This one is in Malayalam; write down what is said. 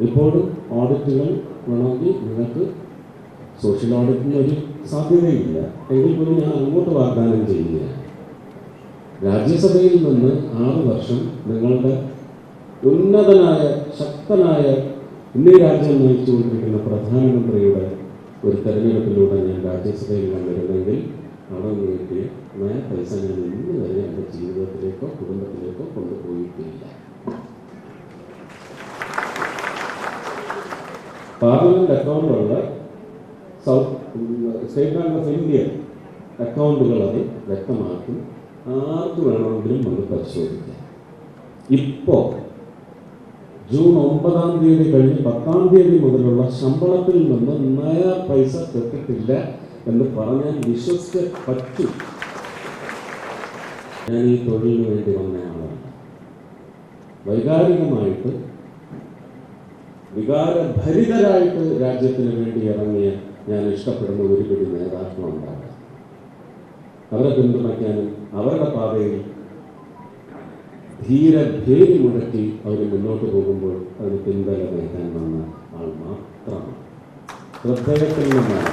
ഇപ്പോഴും ഓഡിറ്റുകൾ വേണമെങ്കിൽ നിങ്ങൾക്ക് സോഷ്യൽ ഓഡിറ്റിനൊരു സാധ്യതയില്ല. എങ്കിൽ പോലും ഞാൻ അങ്ങോട്ട് വാഗ്ദാനം ചെയ്യുകയാണ്. രാജ്യസഭയിൽ നിന്ന് 6 വർഷം നിങ്ങളുടെ ഉന്നതനായ ശക്തനായ ഇന്ത്യ രാജ്യം നയിച്ചുകൊണ്ടിരിക്കുന്ന പ്രധാനമന്ത്രിയുടെ ഒരു തെരഞ്ഞെടുപ്പിലൂടെ ഞാൻ രാജ്യസഭയിൽ വന്നിരുന്നെങ്കിൽ അവിടെ നിന്ന് കിട്ടിയ പൈസ ഞാൻ ഇന്ന് വരെ എൻ്റെ ജീവിതത്തിലേക്കോ കുടുംബത്തിലേക്കോ കൊണ്ടുപോയിട്ടില്ല. പാർലമെൻറ്റ് അക്കൗണ്ടുള്ള സ്റ്റേറ്റ് ബാങ്ക് ഓഫ് ഇന്ത്യ അക്കൗണ്ടുകൾ അത് വ്യക്തമാക്കി ആർക്ക് വേണമെങ്കിലും അത് പരിശോധിക്കാം. ഇപ്പോൾ ജൂൺ 9-ാം തീയതി കഴിഞ്ഞ് 10-ാം തീയതി മുതലുള്ള ശമ്പളത്തിൽ നിന്ന് നയ പൈസ തൊട്ടിട്ടില്ല എന്ന് പറഞ്ഞാൽ വിശ്വസിച്ച് പറ്റും. ഞാൻ ഈ തൊഴിലിന് വേണ്ടി വന്ന ആളാണ്. വൈകാരികമായിട്ട് വികാരഭരിതരായിട്ട് രാജ്യത്തിന് വേണ്ടി ഇറങ്ങിയ ഞാൻ ഇഷ്ടപ്പെടുന്ന ഒരുപിടി നേതാക്കളുണ്ടാകും. അവരെ പിന്തുണയ്ക്കാനും അവരുടെ പാതയിൽ ധീരഭേരി മുഴക്കി അവർ മുന്നോട്ട് പോകുമ്പോൾ അതിന് പിൻബലം നൽകാൻ വന്ന ആൾ മാത്രമാണ്. ഹൃദയത്തിൽ നിന്നാണ്.